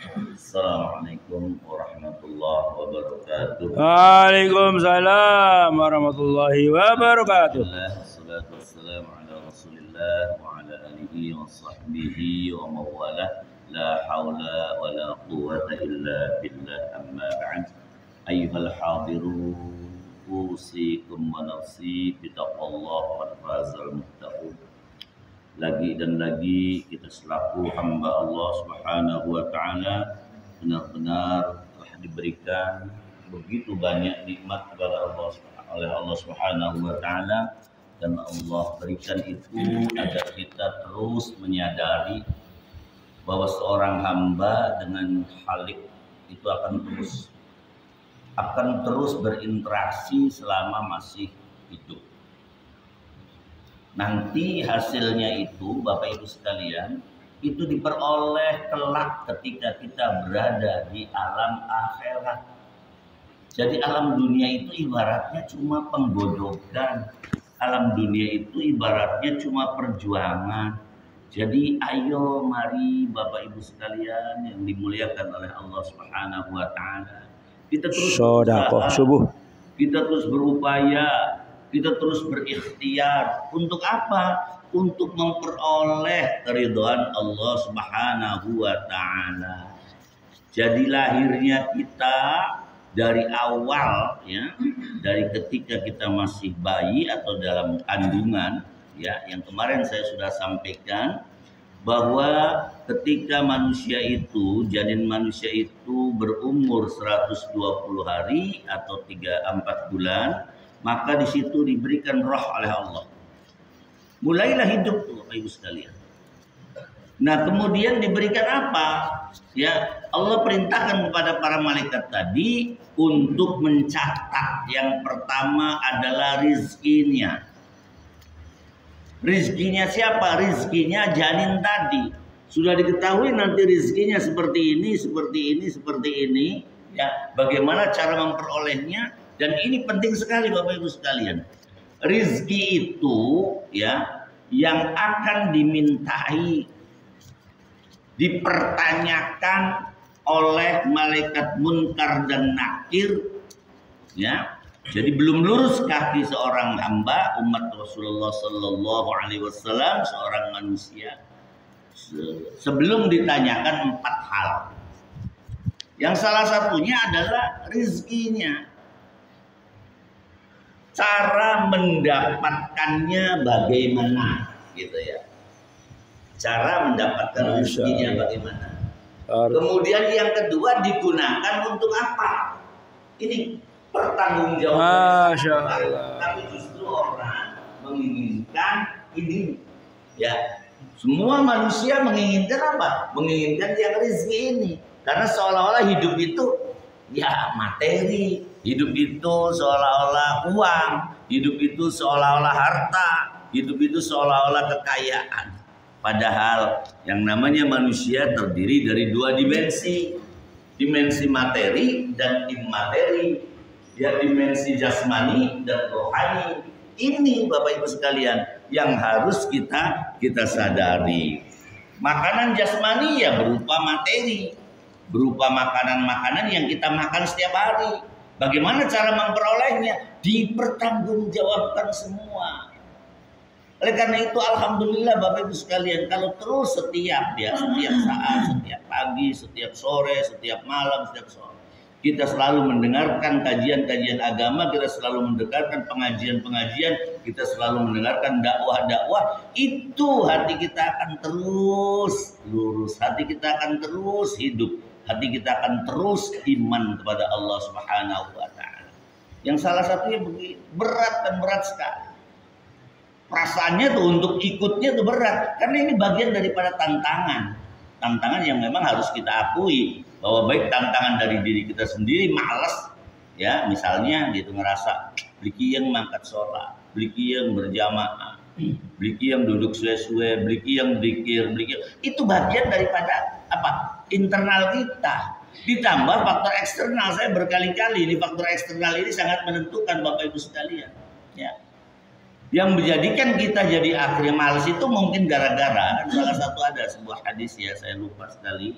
Assalamualaikum warahmatullahi wabarakatuh. Waalaikumsalam warahmatullahi wabarakatuh. Alhamdulillah, wassalatu wassalamu ala Rasulillah wa ala alihi wa sahbihi wa mawalah. La haula wa la quwwata illa billah, amma ba'd. Ayyuhal hadirun, usikum wa nafsi bitaqwallah wa fazal muttaqun. Lagi dan lagi kita selaku hamba Allah Subhanahu wa taala benar-benar telah diberikan begitu banyak nikmat kepada oleh Allah Subhanahu wa taala, dan Allah berikan itu agar kita terus menyadari bahwa seorang hamba dengan Khalik itu akan terus berinteraksi selama masih hidup. Nanti hasilnya itu Bapak Ibu sekalian itu diperoleh kelak ketika kita berada di alam akhirat. Jadi alam dunia itu ibaratnya cuma penggodokan. Alam dunia itu ibaratnya cuma perjuangan. Jadi ayo mari Bapak Ibu sekalian yang dimuliakan oleh Allah Subhanahu wa taala. Kita terus berusaha, kita terus berupaya, kita terus berikhtiar. Untuk apa? Untuk memperoleh keridhaan Allah Subhanahu wa taala. Jadi lahirnya kita dari awal, ya, dari ketika kita masih bayi atau dalam kandungan, ya, yang kemarin saya sudah sampaikan bahwa ketika manusia itu, janin manusia itu berumur 120 hari atau 3-4 bulan, maka di situ diberikan roh oleh Allah. Mulailah hidup tuh Bapak Ibu sekalian. Nah, kemudian diberikan apa? Ya, Allah perintahkan kepada para malaikat tadi untuk mencatat. Yang pertama adalah rizkinya. Rizkinya siapa? Rizkinya janin tadi. Sudah diketahui nanti rizkinya seperti ini, seperti ini, seperti ini. Ya, bagaimana cara memperolehnya? Dan ini penting sekali Bapak Ibu sekalian. Rizki itu, ya, yang akan dimintai, dipertanyakan oleh malaikat Munkar dan Nakir, ya. Jadi belum lurus kaki seorang hamba umat Rasulullah Sallallahu Alaihi Wasallam, seorang manusia, sebelum ditanyakan 4 hal. Yang salah satunya adalah rizkinya. Cara mendapatkannya bagaimana, gitu ya. Cara mendapatkan rezekinya bagaimana. Kemudian yang kedua, digunakan untuk apa? Ini pertanggungjawaban. Tapi justru orang menginginkan ini, ya. Semua manusia menginginkan apa? Menginginkan yang rezeki ini. Karena seolah-olah hidup itu ya materi, hidup itu seolah-olah uang, hidup itu seolah-olah harta, hidup itu seolah-olah kekayaan. Padahal yang namanya manusia terdiri dari 2 dimensi, dimensi materi dan imateri, ya, dimensi jasmani dan rohani. Ini Bapak Ibu sekalian yang harus kita sadari. Makanan jasmani ya berupa materi, berupa makanan-makanan yang kita makan setiap hari. Bagaimana cara memperolehnya? Dipertanggungjawabkan semua. Oleh karena itu alhamdulillah Bapak Ibu sekalian, kalau terus setiap saat, setiap pagi, setiap sore, setiap malam, setiap sore, kita selalu mendengarkan kajian-kajian agama, kita selalu mendengarkan pengajian-pengajian, kita selalu mendengarkan dakwah-dakwah, itu hati kita akan terus lurus, hati kita akan terus hidup, hati kita akan terus iman kepada Allah Subhanahu wa taala. Yang salah satunya begitu, berat dan berat sekali. Perasaannya tuh untuk ikutnya tuh berat, karena ini bagian daripada tantangan yang memang harus kita akui, bahwa baik tantangan dari diri kita sendiri, malas, ya, misalnya gitu, ngerasa beli yang mangkat sholat, beli yang berjamaah, beli yang duduk suwe-suwe, beli yang dzikir, itu bagian daripada apa? Internal kita. Ditambah faktor eksternal, saya berkali-kali ini faktor eksternal ini sangat menentukan Bapak Ibu sekalian, ya. Yang menjadikan kita jadi akhirnya malas itu mungkin gara-gara, salah satu ada sebuah hadis, ya, saya lupa sekali,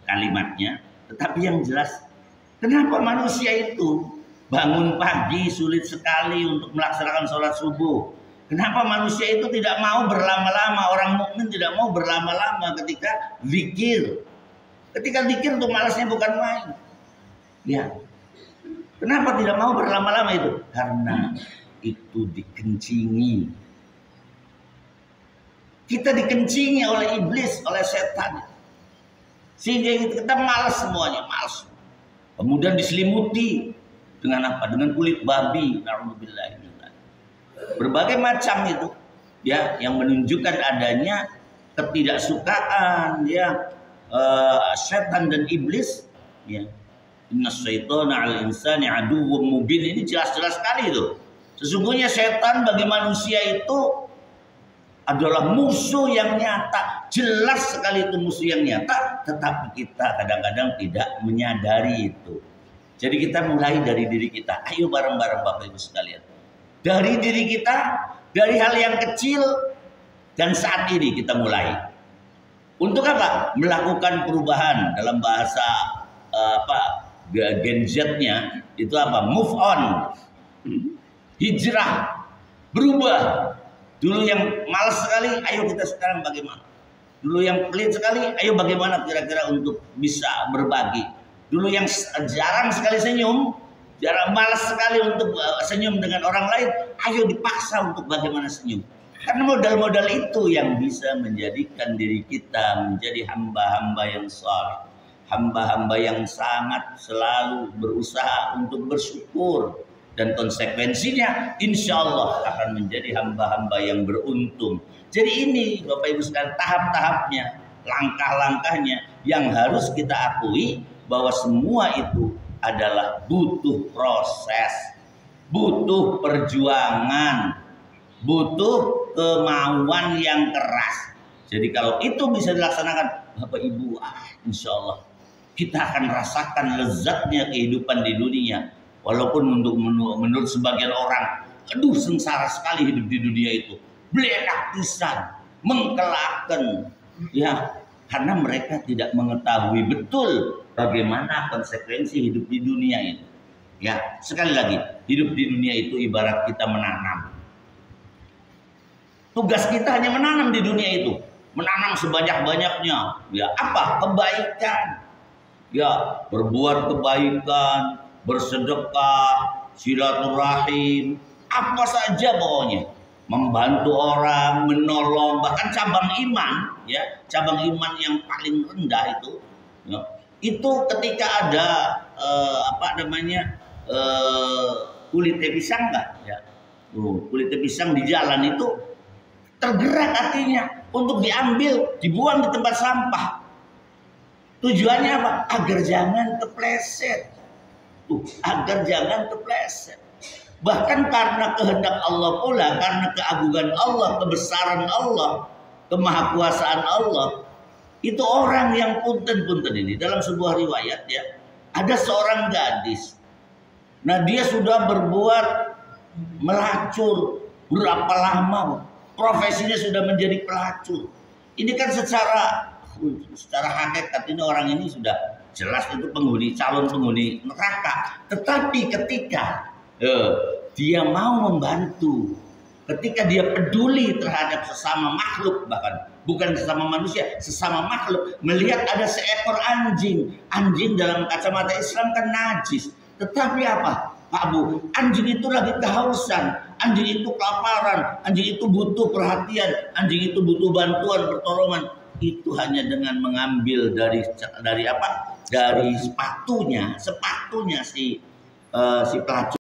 kalimatnya. Tetapi yang jelas, kenapa manusia itu bangun pagi sulit sekali untuk melaksanakan sholat subuh? Kenapa manusia itu tidak mau berlama-lama? Orang mukmin tidak mau berlama-lama ketika zikir. Ketika zikir tuh malasnya bukan main. Ya. Kenapa tidak mau berlama-lama itu? Karena itu dikencingi. Kita dikencingi oleh iblis, oleh setan. Sehingga kita malas semuanya, malas. Kemudian diselimuti dengan apa? Dengan kulit babi. Na'udzubillah. Berbagai macam itu, ya, yang menunjukkan adanya ketidaksukaan, ya, setan dan iblis, ya. Inna syaitana 'alal insani aduwwum mubin, ini jelas-jelas sekali itu. Sesungguhnya setan bagi manusia itu adalah musuh yang nyata, jelas sekali itu musuh yang nyata, tetapi kita kadang-kadang tidak menyadari itu. Jadi kita mulai dari diri kita. Ayo bareng-bareng Bapak Ibu sekalian. Dari diri kita, dari hal yang kecil, dan saat ini kita mulai. Untuk apa? Melakukan perubahan dalam bahasa Gen Z-nya itu apa? Move on, hijrah, berubah. Dulu yang malas sekali, ayo kita sekarang bagaimana? Dulu yang pelit sekali, ayo bagaimana kira-kira untuk bisa berbagi? Dulu yang jarang sekali senyum, jarang, malas sekali untuk senyum dengan orang lain, ayo dipaksa untuk bagaimana senyum. Karena modal-modal itu yang bisa menjadikan diri kita menjadi hamba-hamba yang saleh, hamba-hamba yang sangat selalu berusaha untuk bersyukur, dan konsekuensinya insya Allah akan menjadi hamba-hamba yang beruntung. Jadi ini Bapak Ibu sekalian tahap-tahapnya, langkah-langkahnya yang harus kita akui bahwa semua itu adalah butuh proses, butuh perjuangan, butuh kemauan yang keras. Jadi kalau itu bisa dilaksanakan Bapak Ibu, insya Allah kita akan rasakan lezatnya kehidupan di dunia. Walaupun menurut sebagian orang, aduh sengsara sekali hidup di dunia itu, beledak pisan, mengkelakkan, ya, karena mereka tidak mengetahui betul bagaimana konsekuensi hidup di dunia itu. Ya, sekali lagi, hidup di dunia itu ibarat kita menanam. Tugas kita hanya menanam di dunia itu, menanam sebanyak-banyaknya. Ya, apa? Kebaikan. Ya, berbuat kebaikan, bersedekah, silaturahim, apa saja pokoknya. Membantu orang, menolong, bahkan cabang iman, ya, cabang iman yang paling rendah itu, ya, itu ketika ada kulit pisang enggak, ya, kulit pisang di jalan itu tergerak hatinya untuk diambil, dibuang di tempat sampah. Tujuannya apa? Agar jangan kepleset. Agar jangan kepleset. Bahkan karena kehendak Allah pula, karena keagungan Allah, kebesaran Allah, kemahakuasaan Allah, itu orang yang punten-punten ini dalam sebuah riwayat, ya, ada seorang gadis. Nah, dia sudah berbuat melacur berapa lama, profesinya sudah menjadi pelacur. Ini kan secara hakikat ini orang ini sudah jelas itu calon penghuni neraka. Tetapi ketika dia mau membantu, ketika dia peduli terhadap sesama makhluk, bahkan bukan sesama manusia, sesama makhluk, melihat ada seekor anjing. Anjing dalam kacamata Islam kan najis. Tetapi apa, Pak Bu? Anjing itu lagi kehausan, anjing itu kelaparan, anjing itu butuh perhatian, anjing itu butuh bantuan, pertolongan. Itu hanya dengan mengambil dari sepatunya si pelacur